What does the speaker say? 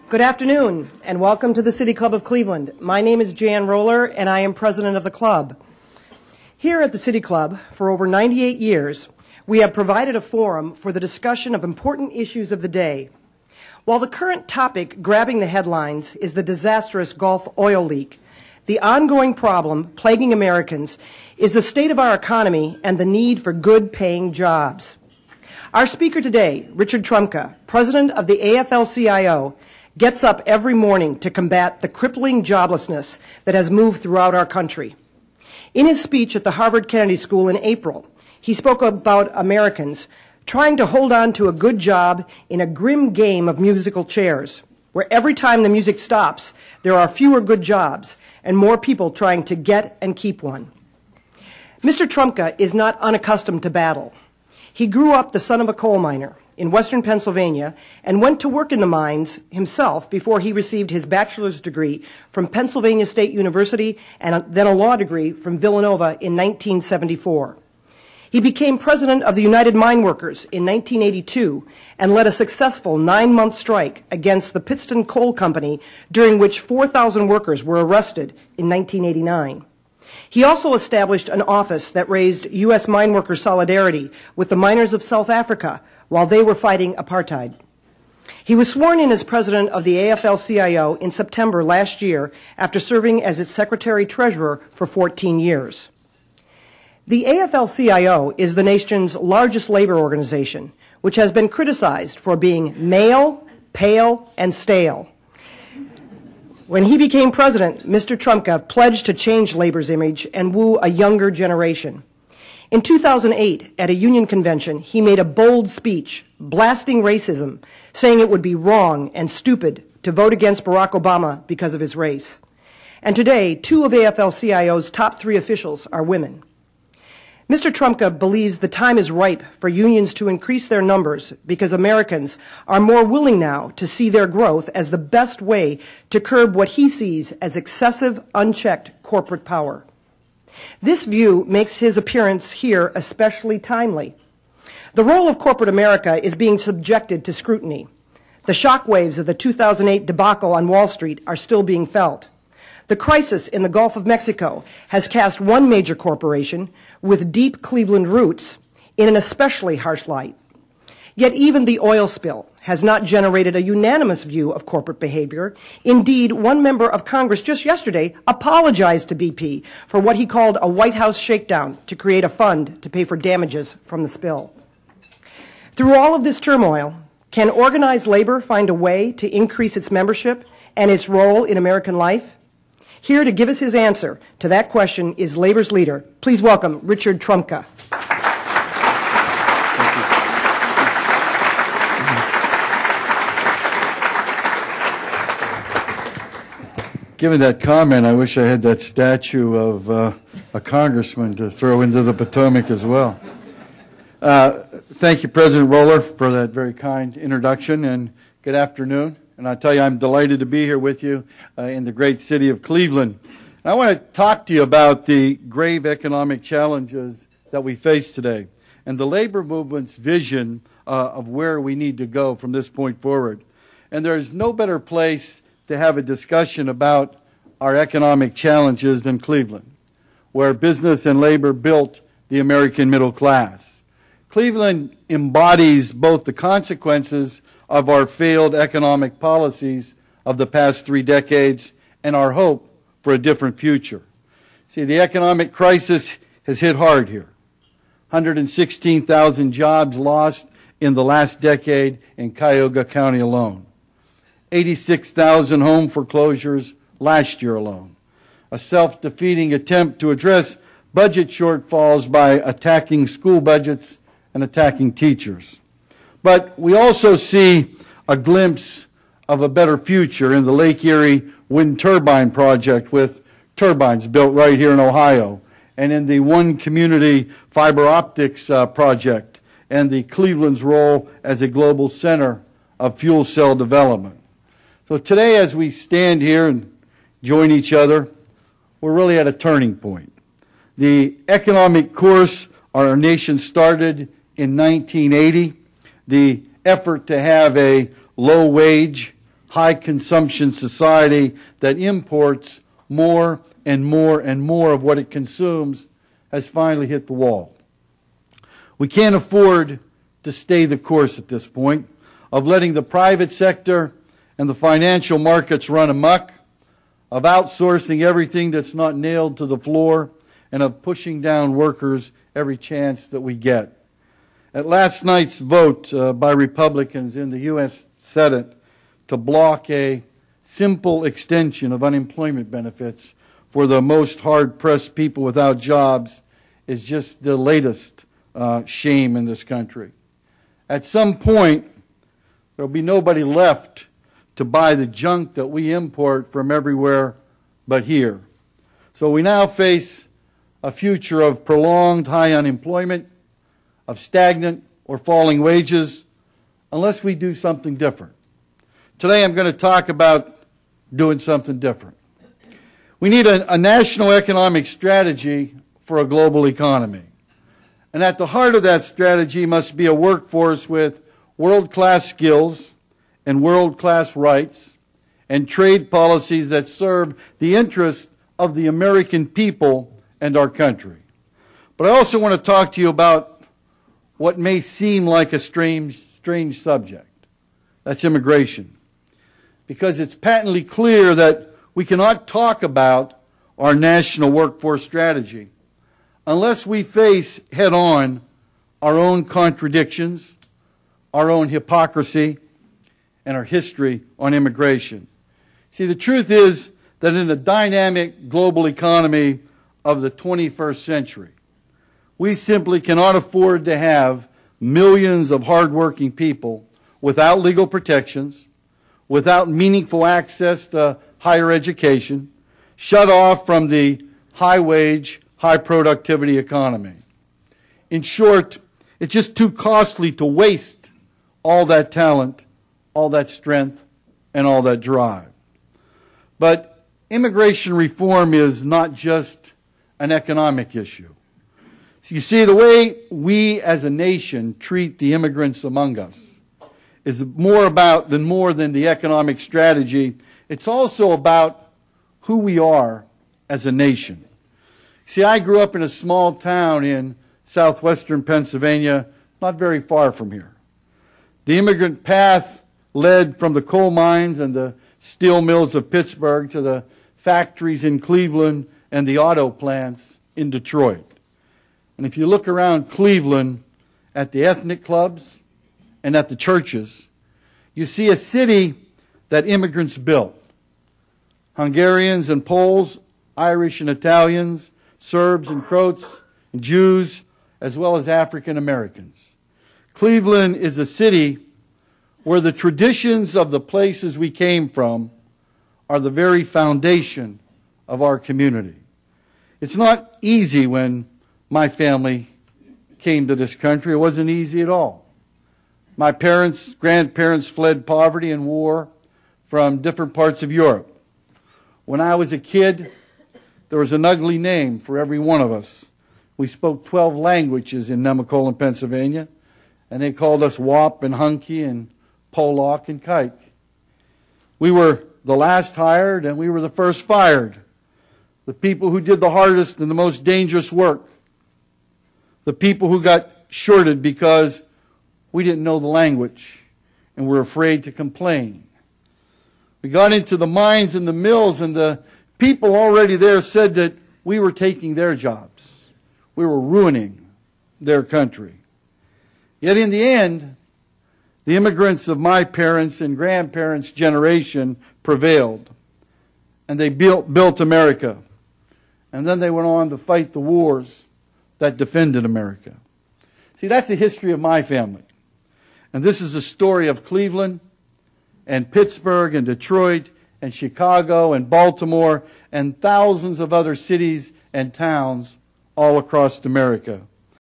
Good afternoon, and welcome to the City Club of Cleveland. My name is Jan Roller, and I am president of the club. Here at the City Club, for over 98 years, we have provided a forum for the discussion of important issues of the day. While the current topic grabbing the headlines is the disastrous Gulf oil leak, the ongoing problem plaguing Americans is the state of our economy and the need for good-paying jobs. Our speaker today, Richard Trumka, president of the AFL-CIO, gets up every morning to combat the crippling joblessness that has moved throughout our country. In his speech at the Harvard Kennedy School in April, he spoke about Americans trying to hold on to a good job in a grim game of musical chairs, where every time the music stops, there are fewer good jobs and more people trying to get and keep one. Mr. Trumka is not unaccustomed to battle. He grew up the son of a coal miner in western Pennsylvania and went to work in the mines himself before he received his bachelor's degree from Pennsylvania State University and then a law degree from Villanova in 1974. He became president of the United Mine Workers in 1982 and led a successful 9-month strike against the Pittston Coal Company, during which 4,000 workers were arrested in 1989. He also established an office that raised U.S. mine worker solidarity with the miners of South Africa while they were fighting apartheid. He was sworn in as president of the AFL-CIO in September last year after serving as its secretary-treasurer for 14 years. The AFL-CIO is the nation's largest labor organization, which has been criticized for being male, pale, and stale. When he became president, Mr. Trumka pledged to change labor's image and woo a younger generation. In 2008, at a union convention, he made a bold speech blasting racism, saying it would be wrong and stupid to vote against Barack Obama because of his race. And today, 2 of AFL-CIO's top 3 officials are women. Mr. Trumka believes the time is ripe for unions to increase their numbers because Americans are more willing now to see their growth as the best way to curb what he sees as excessive, unchecked corporate power. This view makes his appearance here especially timely. The role of corporate America is being subjected to scrutiny. The shockwaves of the 2008 debacle on Wall Street are still being felt. The crisis in the Gulf of Mexico has cast one major corporation with deep Cleveland roots in an especially harsh light. Yet even the oil spill has not generated a unanimous view of corporate behavior. Indeed, one member of Congress just yesterday apologized to BP for what he called a White House shakedown to create a fund to pay for damages from the spill. Through all of this turmoil, can organized labor find a way to increase its membership and its role in American life? Here to give us his answer to that question is labor's leader. Please welcome Richard Trumka. Given that comment, I wish I had that statue of a congressman to throw into the Potomac as well. Thank you, President Roller, for that very kind introduction, and good afternoon. And I tell you, I'm delighted to be here with you in the great city of Cleveland. I want to talk to you about the grave economic challenges that we face today and the labor movement's vision of where we need to go from this point forward. And there's no better place to have a discussion about our economic challenges than Cleveland, where business and labor built the American middle class. Cleveland embodies both the consequences of our failed economic policies of the past 3 decades and our hope for a different future. See, the economic crisis has hit hard here. 116,000 jobs lost in the last decade in Cuyahoga County alone. 86,000 home foreclosures last year alone. A self-defeating attempt to address budget shortfalls by attacking school budgets and attacking teachers. But we also see a glimpse of a better future in the Lake Erie wind turbine project, with turbines built right here in Ohio, and in the One Community fiber optics project, and the Cleveland's role as a global center of fuel cell development. So today, as we stand here and join each other, we're really at a turning point. The economic course our nation started in 1980, the effort to have a low-wage, high consumption society that imports more and more and more of what it consumes has finally hit the wall. We can't afford to stay the course at this point of letting the private sector and the financial markets run amok, of outsourcing everything that's not nailed to the floor, and of pushing down workers every chance that we get. At last night's vote by Republicans in the U.S. Senate to block a simple extension of unemployment benefits for the most hard-pressed people without jobs is just the latest shame in this country. At some point, there will be nobody left to buy the junk that we import from everywhere but here. So we now face a future of prolonged high unemployment, of stagnant or falling wages, unless we do something different. Today I'm going to talk about doing something different. We need a national economic strategy for a global economy. And at the heart of that strategy must be a workforce with world-class skills and world-class rights and trade policies that serve the interests of the American people and our country. But I also want to talk to you about what may seem like a strange subject. That's immigration. Because it's patently clear that we cannot talk about our national workforce strategy unless we face head-on our own contradictions, our own hypocrisy, and our history on immigration. See, the truth is that in a dynamic global economy of the 21st century, we simply cannot afford to have millions of hardworking people without legal protections, without meaningful access to higher education, shut off from the high-wage, high-productivity economy. In short, it's just too costly to waste all that talent, all that strength, and all that drive. But immigration reform is not just an economic issue. So you see, the way we as a nation treat the immigrants among us is more than the economic strategy. It's also about who we are as a nation. See, I grew up in a small town in southwestern Pennsylvania, not very far from here. The immigrant path led from the coal mines and the steel mills of Pittsburgh to the factories in Cleveland and the auto plants in Detroit. And if you look around Cleveland at the ethnic clubs and at the churches, you see a city that immigrants built. Hungarians and Poles, Irish and Italians, Serbs and Croats, and Jews, as well as African Americans. Cleveland is a city where the traditions of the places we came from are the very foundation of our community. It's not easy when my family came to this country. It wasn't easy at all. My parents, grandparents fled poverty and war from different parts of Europe. When I was a kid, there was an ugly name for every one of us. We spoke 12 languages in Nemacolin, Pennsylvania, and they called us Wop and Hunky and Pollock and Kike. We were the last hired and we were the first fired. The people who did the hardest and the most dangerous work. The people who got shorted because we didn't know the language and were afraid to complain. We got into the mines and the mills, and the people already there said that we were taking their jobs. We were ruining their country. Yet in the end, the immigrants of my parents' and grandparents' generation prevailed. And they built America. And then they went on to fight the wars that defended America. See, that's the history of my family. And this is the story of Cleveland and Pittsburgh and Detroit and Chicago and Baltimore and thousands of other cities and towns all across America.